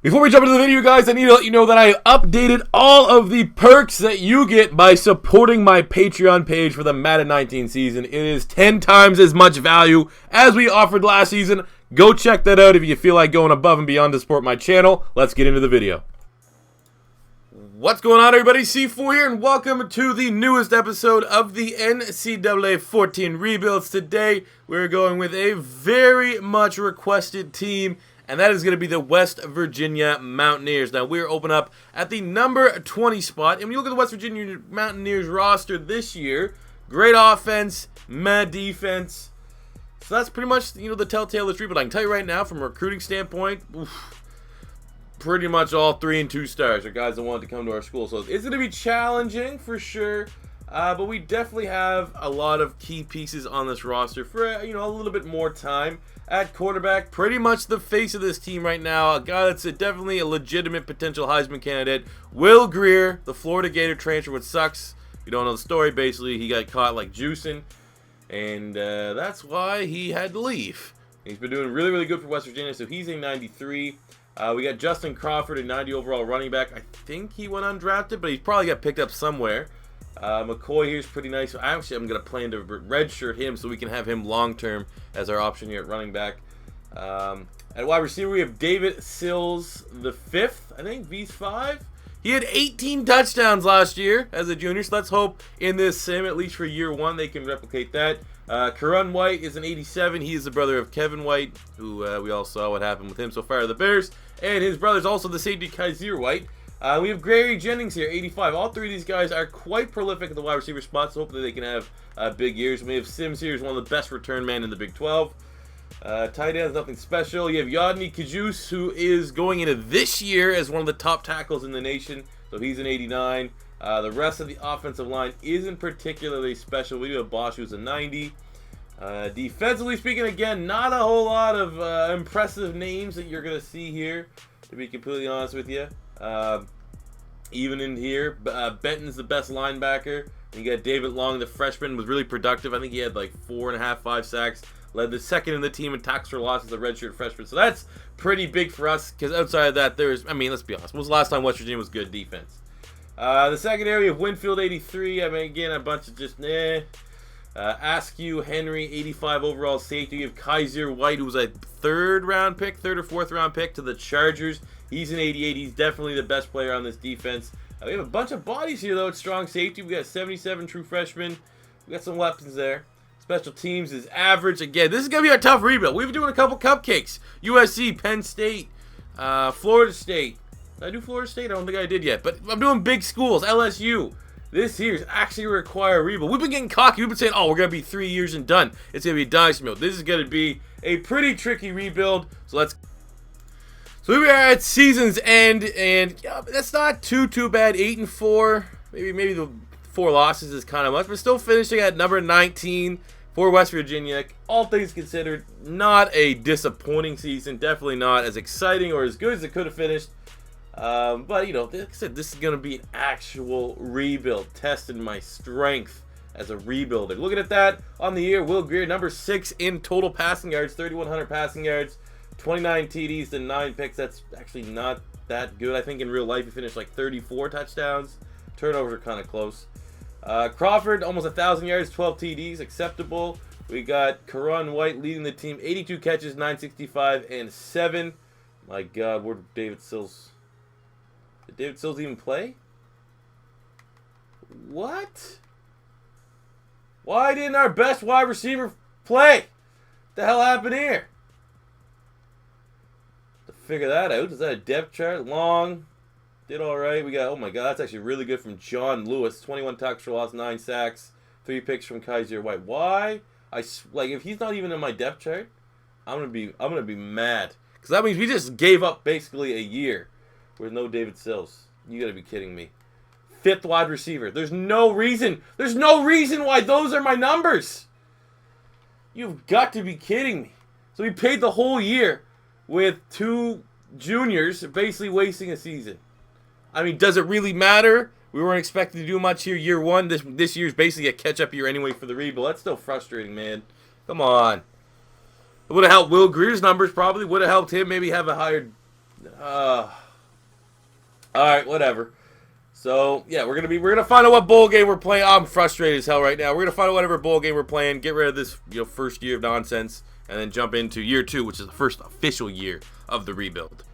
Before we jump into the video, guys, I need to let you know that I updated all of the perks that you get by supporting my Patreon page for the Madden 19 season. It is 10 times as much value as we offered last season. Go check that out if you feel like going above and beyond to support my channel. Let's get into the video. What's going on, everybody? C4 here, and welcome to the newest episode of the NCAA 14 Rebuilds. Today, we're going with a very much requested team, and that is going to be the West Virginia Mountaineers. Now, we're open up at the number 20 spot, and when you look at the West Virginia Mountaineers roster this year, great offense, mad defense. So that's pretty much, the telltale of this rebuild. I can tell you right now, from a recruiting standpoint, pretty much all 3 and 2 stars are guys that wanted to come to our school. So it's going to be challenging for sure, but we definitely have a lot of key pieces on this roster for a little bit more time. At quarterback, pretty much the face of this team right now, a guy that's definitely a legitimate potential Heisman candidate, Will Grier, the Florida Gator transfer, which sucks. You don't know the story. Basically, he got caught like juicing, and that's why he had to leave. He's been doing really, really good for West Virginia, so he's a 93. We got Justin Crawford, a 90 overall running back. I think he went undrafted, but he probably got picked up somewhere. McCoy here's pretty nice. Actually, I'm going to plan to redshirt him so we can have him long-term as our option here at running back. At wide receiver, we have David Sills the 5th, I think, V5. He had 18 touchdowns last year as a junior, so let's hope in this sim, at least for year 1, they can replicate that. Karan White is an 87. He is the brother of Kevin White, who we all saw what happened with him so far at the Bears. And his brother's also the safety Kaiser White. We have Grier Jennings here, 85. All 3 of these guys are quite prolific at the wide receiver spot, so hopefully they can have big years. We have Sims here, who's one of the best return men in the Big 12. Tight ends, nothing special. You have Yodny Kajus, who is going into this year as one of the top tackles in the nation, so he's an 89. The rest of the offensive line isn't particularly special. We do have Bosch, who's a 90. Defensively speaking, again, not a whole lot of impressive names that you're going to see here, to be completely honest with you. Even in here, Benton's the best linebacker. And you got David Long, the freshman, was really productive. I think he had like 4.5, 5 sacks. Led the second in the team in tackles for loss as a redshirt freshman. So that's pretty big for us, because outside of that, let's be honest. When was the last time West Virginia was good defense? The secondary of Winfield, 83. Again, a bunch of just, Askew, Henry, 85 overall safety. You have Kaiser White, who was a 3rd or 4th round pick to the Chargers. He's an 88. He's definitely the best player on this defense. We have a bunch of bodies here, though. It's strong safety. We got 77 true freshmen. We got some weapons there. Special teams is average. Again, this is going to be a tough rebuild. We've been doing a couple cupcakes. USC, Penn State, Florida State. Did I do Florida State? I don't think I did yet. But I'm doing big schools. LSU. This here is actually require a rebuild. We've been getting cocky. We've been saying, oh, we're going to be 3 years and done. It's going to be a dynasty build. This is going to be a pretty tricky rebuild. So we are at season's end, and that's not too bad. 8-4. Maybe the 4 losses is kind of much, but still finishing at number 19 for West Virginia. All things considered, not a disappointing season. Definitely not as exciting or as good as it could have finished. But, like I said, this is going to be an actual rebuild, testing my strength as a rebuilder. Looking at that on the year, Will Grier, number 6 in total passing yards, 3,100 passing yards, 29 TDs to 9 picks. That's actually not that good. I think in real life he finished like 34 touchdowns. Turnovers are kind of close. Crawford, almost 1,000 yards, 12 TDs, acceptable. We got Karan White leading the team, 82 catches, 965, and 7. My God, where did David Sills... Did David Sills even play? What? Why didn't our best wide receiver play? What the hell happened here? To figure that out, is that a depth chart? Long. Did all right. We got, oh my God, that's actually really good from John Lewis. 21 tackles for loss, 9 sacks, 3 picks from Kaiser White. Why? If he's not even in my depth chart, I'm gonna be mad, because that means we just gave up basically a year with no David Sills. You gotta be kidding me. 5th wide receiver. There's no reason why those are my numbers. You've got to be kidding me. So we paid the whole year with 2 juniors, basically wasting a season. I mean, does it really matter? We weren't expecting to do much here year 1. This year's basically a catch-up year anyway for the rebuild. That's still frustrating, man. Come on. It would have helped Will Grier's numbers, probably. Would have helped him maybe have a higher Alright, whatever. So, yeah, we're gonna find out what bowl game we're playing. I'm frustrated as hell right now. We're gonna find out whatever bowl game we're playing, get rid of this, first year of nonsense, and then jump into year 2, which is the first official year of the rebuild.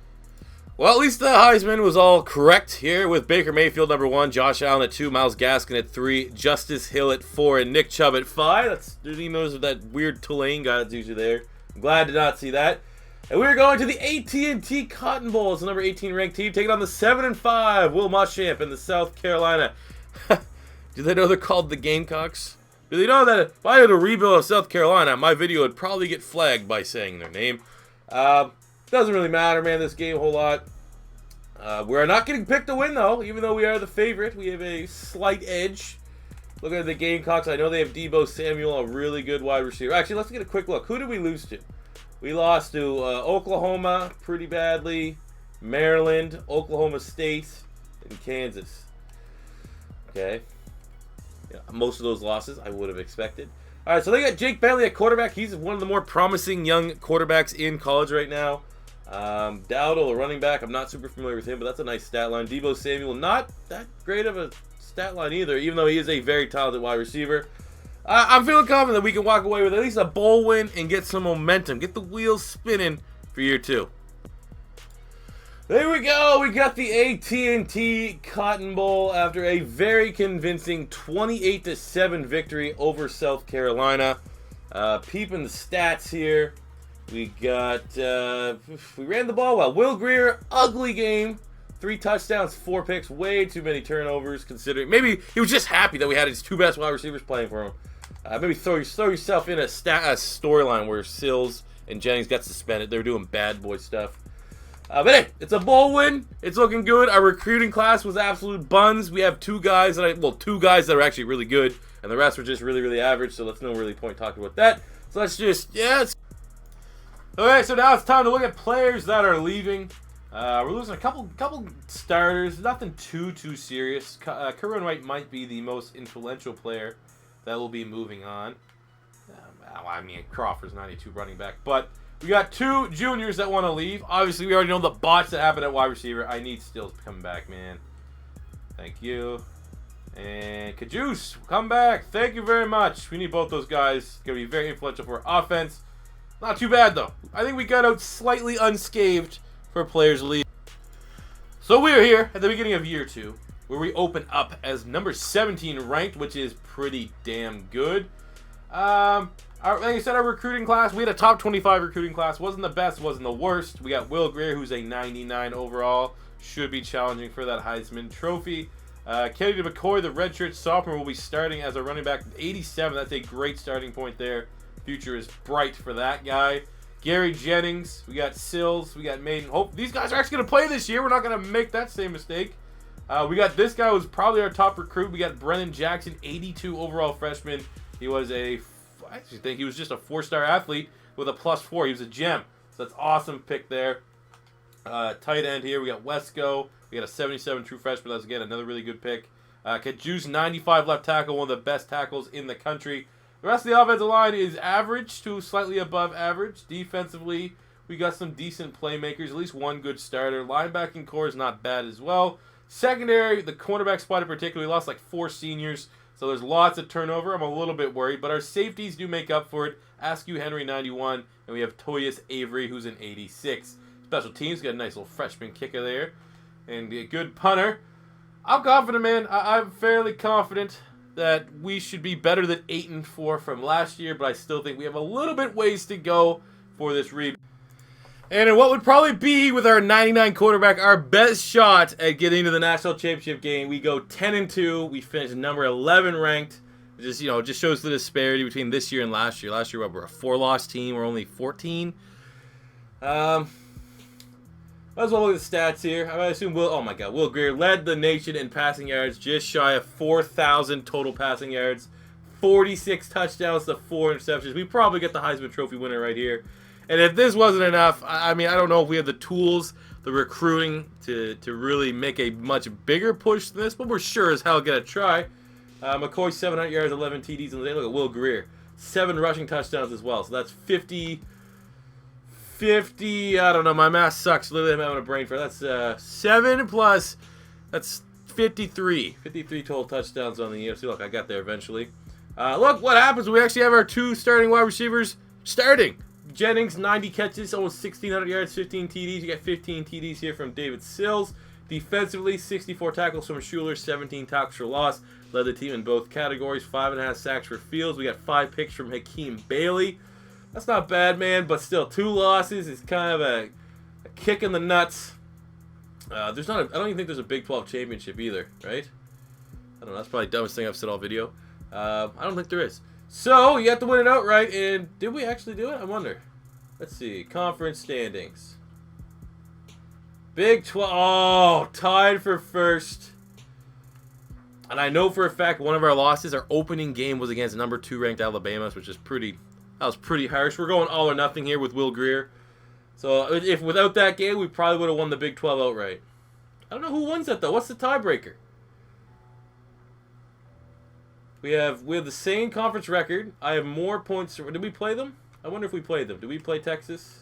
Well, at least the Heisman was all correct here with Baker Mayfield number 1, Josh Allen at 2, Myles Gaskin at 3, Justice Hill at 4, and Nick Chubb at 5. There's emails of that weird Tulane guy that's usually there. I'm glad to not see that. And we're going to the AT&T Cotton Bowl as the number 18 ranked team, taking on the 7-5 Will Muschamp in the South Carolina. Do they know they're called the Gamecocks? Do they know that if I had a rebuild of South Carolina, my video would probably get flagged by saying their name? Doesn't really matter, man, this game a whole lot. We're not getting picked to win, though, even though we are the favorite. We have a slight edge. Looking at the Gamecocks, I know they have Deebo Samuel, a really good wide receiver. Actually, let's get a quick look. Who did we lose to? We lost to Oklahoma pretty badly, Maryland, Oklahoma State, and Kansas. Okay. Yeah, most of those losses I would have expected. All right, so they got Jake Bentley at quarterback. He's one of the more promising young quarterbacks in college right now. Dowdle, a running back. I'm not super familiar with him, but that's a nice stat line. Deebo Samuel, not that great of a stat line either, even though he is a very talented wide receiver. I'm feeling confident that we can walk away with at least a bowl win and get some momentum. Get the wheels spinning for year 2. There we go. We got the AT&T Cotton Bowl after a very convincing 28-7 victory over South Carolina. Peeping the stats here. We got, we ran the ball well. Will Grier, ugly game. 3 touchdowns, 4 picks, way too many turnovers considering. Maybe he was just happy that we had his 2 best wide receivers playing for him. Maybe throw yourself in a storyline where Sills and Jennings got suspended. They were doing bad boy stuff. But hey, it's a bowl win. It's looking good. Our recruiting class was absolute buns. We have 2 guys that are actually really good, and the rest were just really, really average. So that's no really point talking about that. So let's just Okay, so now it's time to look at players that are leaving. We're losing a couple starters. Nothing too serious. Kerwin White might be the most influential player that will be moving on. I mean, Crawford's 92 running back. But we got 2 juniors that want to leave. Obviously, we already know the botch that happened at wide receiver. I need Stills to come back, man. Thank you. And Cajuice, come back. Thank you very much. We need both those guys. Going to be very influential for our offense. Not too bad, though. I think we got out slightly unscathed for players leave. So we are here at the beginning of year 2, where we open up as number 17 ranked, which is pretty damn good. Like I said, our recruiting class, we had a top 25 recruiting class. Wasn't the best, wasn't the worst. We got Will Grier, who's a 99 overall. Should be challenging for that Heisman trophy. Kennedy McCoy, the redshirt sophomore, will be starting as a running back. 87, that's a great starting point there. Future is bright for that guy. Gary Jennings, we got Sills, we got Maiden. Hope these guys are actually going to play this year. We're not going to make that same mistake. We got this guy who's probably our top recruit. We got Brennan Jackson, 82 overall freshman. He was I actually think he was just a 4-star athlete with a +4. He was a gem. So that's awesome pick there. Tight end here, we got Wesco. We got a 77 true freshman. That's, again, another really good pick. Cajuice, 95 left tackle, one of the best tackles in the country. The rest of the offensive line is average to slightly above average. Defensively, we got some decent playmakers, at least one good starter. Linebacking core is not bad as well. Secondary, the cornerback spot in particular, we lost like 4 seniors, so there's lots of turnover. I'm a little bit worried, but our safeties do make up for it. Askew Henry, 91, and we have Toyus Avery, who's an 86. Special teams, got a nice little freshman kicker there, and a good punter. I'm confident, man. I'm fairly confident that we should be better than 8-4 from last year, but I still think we have a little bit ways to go for this rebuild. And in what would probably be, with our 99 quarterback, our best shot at getting to the national championship game, we go 10-2. We finish number 11 ranked. It just shows the disparity between this year and last year. Last year, we're a 4-loss team. We're only 14. Let's look at the stats here. I assume Will Grier led the nation in passing yards, just shy of 4,000 total passing yards, 46 touchdowns to 4 interceptions. We probably get the Heisman Trophy winner right here. And if this wasn't enough, I mean, I don't know if we have the tools, the recruiting to really make a much bigger push than this, but we're sure as hell gonna try. McCoy, 700 yards, 11 TDs on the day. Look at Will Grier, 7 rushing touchdowns as well. So that's 50 50, I don't know, my math sucks. Literally, I'm having a brain fart. That's 7 plus, that's 53. 53 total touchdowns on the year. See, look, I got there eventually. Look what happens. We actually have our 2 starting wide receivers starting. Jennings, 90 catches, almost 1,600 yards, 15 TDs. You got 15 TDs here from David Sills. Defensively, 64 tackles from Schuler, 17 tackles for loss. Led the team in both categories, 5.5 sacks for Fields. We got 5 picks from Hakeem Bailey. That's not bad, man, but still 2 losses is kind of a kick in the nuts. I don't even think there's a Big 12 championship either, right? I don't know. That's probably the dumbest thing I've said all video. I don't think there is. So you have to win it outright, and did we actually do it? I wonder. Let's see. Conference standings. Big 12. Oh, tied for first. And I know for a fact one of our losses, our opening game was against number 2 ranked Alabama, which is that was pretty harsh. We're going all or nothing here with Will Grier. So if without that game, we probably would have won the Big 12 outright. I don't know who wins that though. What's the tiebreaker? We have the same conference record. I have more points. Did we play them? I wonder if we played them. Did we play Texas?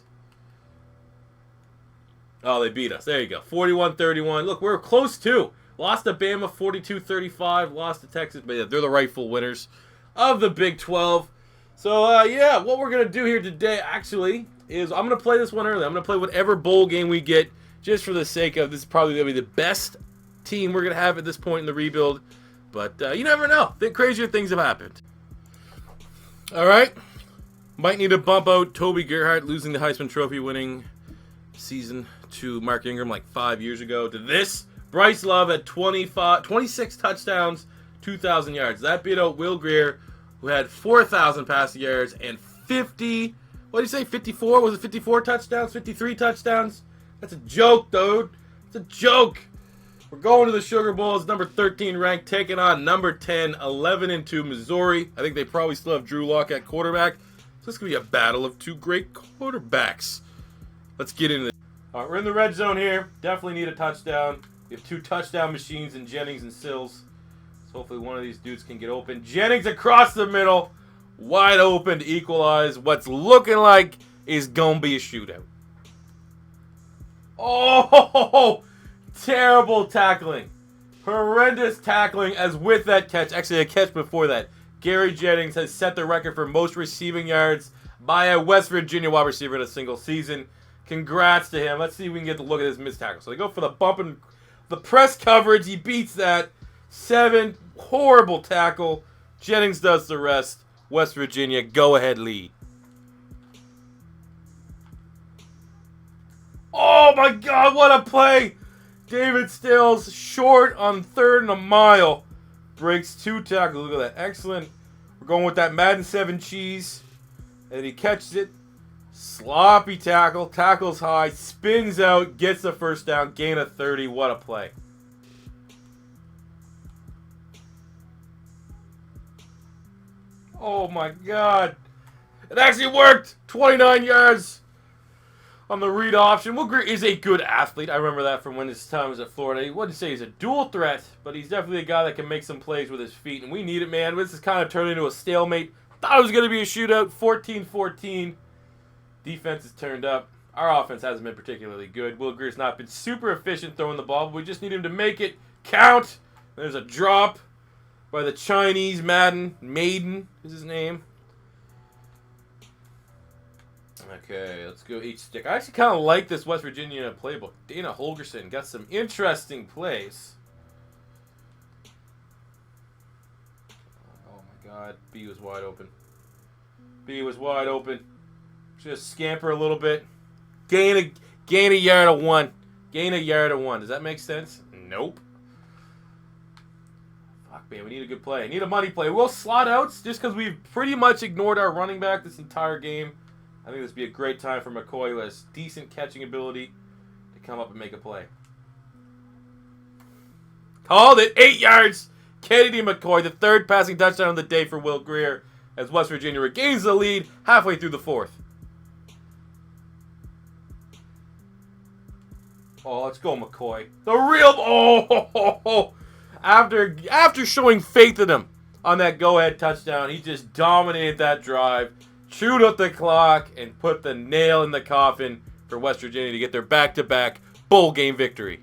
Oh, they beat us. There you go. 41-31. Look, we're close too. Lost to Bama 42-35. Lost to Texas. But yeah, they're the rightful winners of the Big 12. So, yeah, what we're going to do here today, actually, is I'm going to play this one early. I'm going to play whatever bowl game we get, just for the sake of this is probably going to be the best team we're going to have at this point in the rebuild. But you never know. Crazier things have happened. All right. Might need to bump out Toby Gerhardt losing the Heisman Trophy winning season to Mark Ingram like 5 years ago. To this, Bryce Love at 26 touchdowns, 2,000 yards. That beat out Will Grier, who had 4,000 passing yards and 50, what did you say, 54? Was it 54 touchdowns, 53 touchdowns? That's a joke, dude. It's a joke. We're going to the Sugar Bowl as number 13 ranked, taking on number 10, 11-2 Missouri. I think they probably still have Drew Lock at quarterback. So it's going to be a battle of 2 great quarterbacks. Let's get into it. All right, we're in the red zone here. Definitely need a touchdown. We have 2 touchdown machines in Jennings and Sills. So hopefully one of these dudes can get open. Jennings across the middle. Wide open to equalize. What's looking like is going to be a shootout. Oh, terrible tackling. Horrendous tackling as with that catch. Actually, a catch before that. Gary Jennings has set the record for most receiving yards by a West Virginia wide receiver in a single season. Congrats to him. Let's see if we can get a look at his missed tackle. So they go for the bump and the press coverage. He beats that. 7. Horrible tackle. Jennings does the rest. West Virginia, go-ahead lead. Oh, my God, what a play. David Stills, short on 3rd and a mile. Breaks 2 tackles. Look at that. Excellent. We're going with that Madden 7 cheese. And he catches it. Sloppy tackle. Tackles high. Spins out. Gets the first down. Gain of 30. What a play. Oh my God. It actually worked. 29 yards on the read option. Will Grier is a good athlete. I remember that from when his time was at Florida. He wouldn't say he's a dual threat, but he's definitely a guy that can make some plays with his feet, and we need it, man. This is kind of turned into a stalemate. Thought it was going to be a shootout. 14-14. Defense has turned up. Our offense hasn't been particularly good. Will Grier's not been super efficient throwing the ball, but we just need him to make it count. There's a drop by the Chinese Maiden is his name. Okay, let's go each stick. I actually kind of like this West Virginia playbook. Dana Holgerson got some interesting plays. Oh my God, B was wide open. B was wide open. Just scamper a little bit. Gain a yard of 1. Gain a yard of 1. Does that make sense? Nope. Fuck, man, we need a good play. I need a money play. We'll slot outs just because we've pretty much ignored our running back this entire game. I think this would be a great time for McCoy, who has decent catching ability, to come up and make a play. Called it. 8 yards. Kennedy McCoy, the 3rd passing touchdown of the day for Will Grier, as West Virginia regains the lead halfway through the 4th. Oh, let's go, McCoy. The real... Oh! After showing faith in him on that go-ahead touchdown, he just dominated that drive. chewed up the clock, and put the nail in the coffin for West Virginia to get their back-to-back bowl game victory.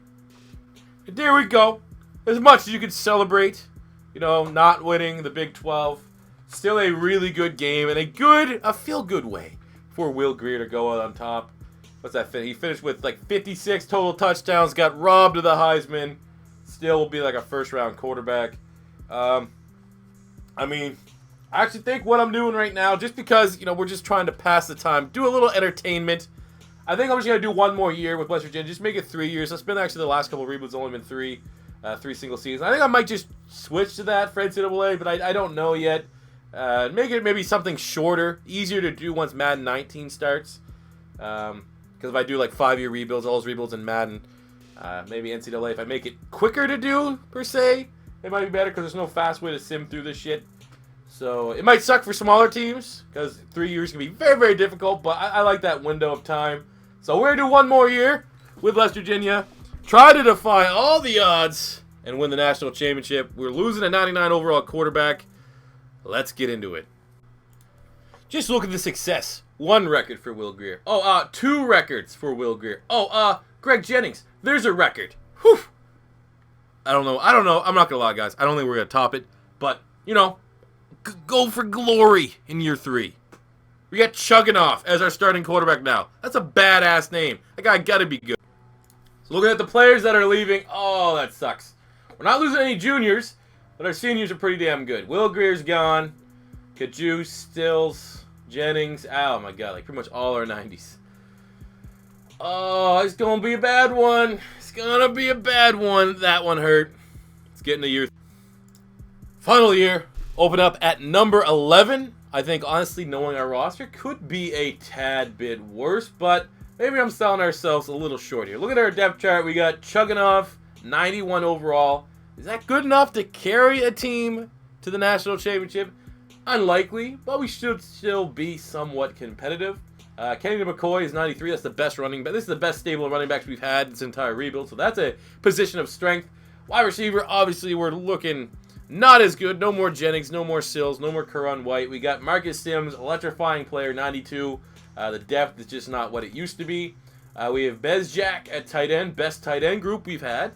And there we go. As much as you could celebrate, not winning the Big 12, still a really good game and a feel-good way for Will Grier to go out on top. What's that? He finished with like 56 total touchdowns, got robbed of the Heisman. Still will be like a first-round quarterback. I actually think what I'm doing right now, just because, we're just trying to pass the time, do a little entertainment. I think I'm just going to do one more year with West Virginia, just make it 3 years. That's been actually the last couple of reboots, only been three single seasons. I think I might just switch to that for NCAA, but I don't know yet. Make it maybe something shorter, easier to do once Madden 19 starts. Because if I do like 5-year rebuilds, all those rebuilds in Madden, maybe NCAA, if I make it quicker to do, per se, it might be better because there's no fast way to sim through this shit. So it might suck for smaller teams because 3 years can be very, very difficult, but I like that window of time. So we're going to do one more year with West Virginia, try to defy all the odds, and win the national championship. We're losing a 99 overall quarterback. Let's get into it. Just look at the success. 1 record for Will Grier. 2 records for Will Grier. Greg Jennings. There's a record. Whew. I don't know. I'm not going to lie, guys. I don't think we're going to top it. But, go for glory in year 3. We got Chugginoff as our starting quarterback now. That's a badass name. That guy got to be good. So looking at the players that are leaving. Oh, that sucks. We're not losing any juniors, but our seniors are pretty damn good. Will Grier's gone. Cajuice, Sills, Jennings. Oh, my God. Like, pretty much all our 90s. Oh, it's going to be a bad one. It's going to be a bad one. That one hurt. Let's get into year. Final year. Open up at number 11. I think, honestly, knowing our roster could be a tad bit worse, but maybe I'm selling ourselves a little short here. Look at our depth chart. We got Chugginoff, 91 overall. Is that good enough to carry a team to the national championship? Unlikely, but we should still be somewhat competitive. Kennedy McCoy is 93. That's the best running back. This is the best stable of running backs we've had this entire rebuild, so that's a position of strength. Wide receiver, obviously, we're looking not as good. No more Jennings, no more Sills, no more Karan White. We got Marcus Sims, electrifying player, 92. The depth is just not what it used to be. We have Bez Jack at tight end, best tight end group we've had.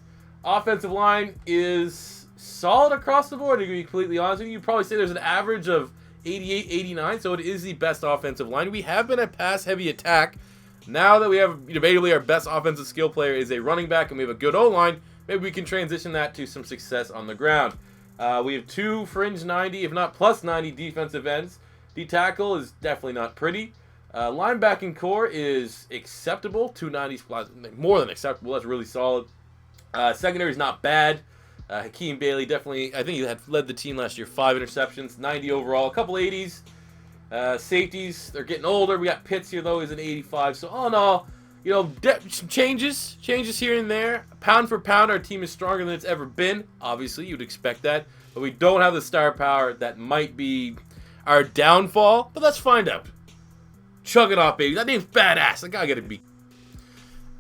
Offensive line is solid across the board, to be completely honest with you. You'd probably say there's an average of 88, 89, so it is the best offensive line. We have been a pass-heavy attack. Now that we have debatably our best offensive skill player is a running back and we have a good O-line, maybe we can transition that to some success on the ground. We have 2 fringe 90, if not plus 90 defensive ends. D-tackle is definitely not pretty. Linebacking core is acceptable. 290s plus, more than acceptable. That's really solid. Secondary is not bad. Hakeem Bailey definitely, I think he had led the team last year. 5 interceptions, 90 overall, a couple 80s. Safeties, they're getting older. We got Pitts here, though, he's an 85. So all in all, some changes here and there. Pound for pound, our team is stronger than it's ever been. Obviously, you'd expect that. But we don't have the star power. That might be our downfall. But let's find out. Chug it off, baby. That name's badass. That guy got to be.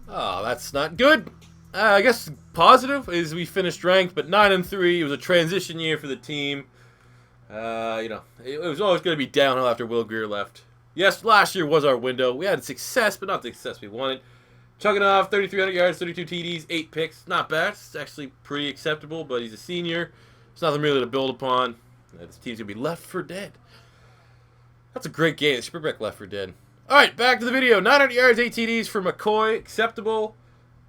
Oh, that's not good. I guess positive is we finished ranked, but 9-3. It was a transition year for the team. It was always going to be downhill after Will Grier left. Yes, last year was our window. We had success, but not the success we wanted. Chugging off 3,300 yards, 32 TDs, 8 picks. Not bad. It's actually pretty acceptable, but he's a senior. There's nothing really to build upon. This team's going to be left for dead. That's a great game. Superback left for dead. All right, back to the video. 900 yards, 8 TDs for McCoy. Acceptable.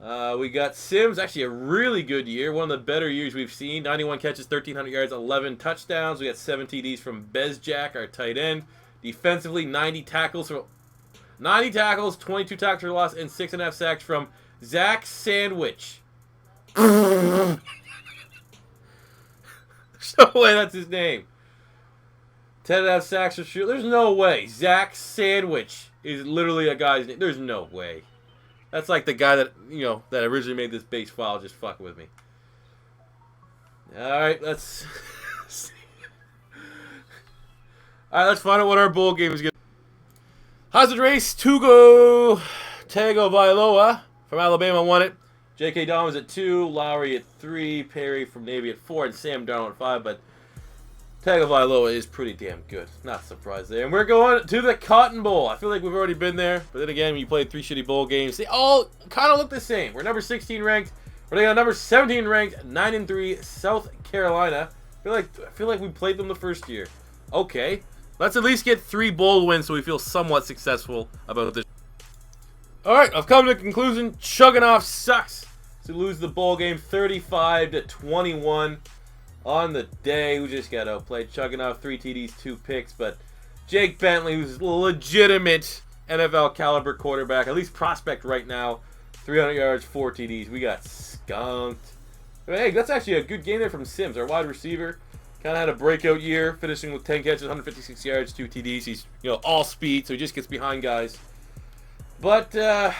We got Sims. Actually, a really good year. One of the better years we've seen. 91 catches, 1,300 yards, 11 touchdowns. We got 7 TDs from Bezjak, our tight end. Defensively, 90 tackles, 22 tackles for loss, and 6.5 sacks from Zach Sandwich. There's no way that's his name. 10.5 sacks for shoot. There's no way. Zach Sandwich is literally a guy's name. There's no way. That's like the guy that, that originally made this base file just fucking with me. All right, let's see. All right, let's find out what our bowl game is going to be. Heisman race, Tugo Tagovailoa from Alabama won it. J.K. Dobbins at 2, Lowry at 3, Perry from Navy at 4, and Sam Darnold at 5. But Tagovailoa is pretty damn good. Not surprised there. And we're going to the Cotton Bowl. I feel like we've already been there. But then again, when you played 3 shitty bowl games, they all kind of look the same. We're number 16 ranked. We're taking on number 17 ranked, 9-3 South Carolina. I feel like we played them the first year. Okay. Let's at least get 3 bowl wins so we feel somewhat successful about this. Alright, I've come to a conclusion. Unkhoff sucks to lose the bowl game 35-21 on the day. We just got outplayed. Unkhoff 3 TDs, 2 picks, but Jake Bentley, who's a legitimate NFL caliber quarterback, at least prospect right now, 300 yards, 4 TDs. We got skunked. But hey, that's actually a good game there from Sims, our wide receiver. Kind of had a breakout year, finishing with 10 catches, 156 yards, 2 TDs. He's, all speed, so he just gets behind guys. But, end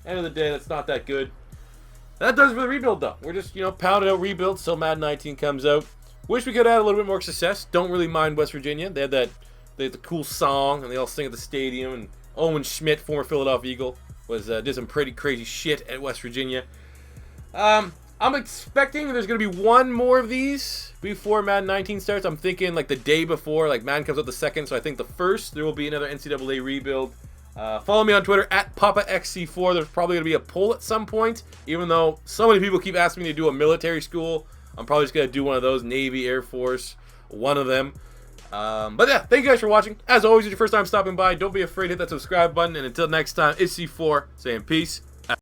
of the day, that's not that good. That does it for the rebuild, though. We're just, pounding out rebuild, so Madden 19 comes out. Wish we could have had a little bit more success. Don't really mind West Virginia. They had the cool song, and they all sing at the stadium. And Owen Schmidt, former Philadelphia Eagle, did some pretty crazy shit at West Virginia. I'm expecting there's going to be one more of these before Madden 19 starts. I'm thinking like the day before, like Madden comes out the 2nd, so I think the 1st there will be another NCAA rebuild. Follow me on Twitter at PapaXC4. There's probably going to be a poll at some point, even though so many people keep asking me to do a military school. I'm probably just going to do one of those, Navy, Air Force, one of them. But yeah, thank you guys for watching. As always, if it's your first time stopping by, don't be afraid to hit that subscribe button. And until next time, it's C4 saying peace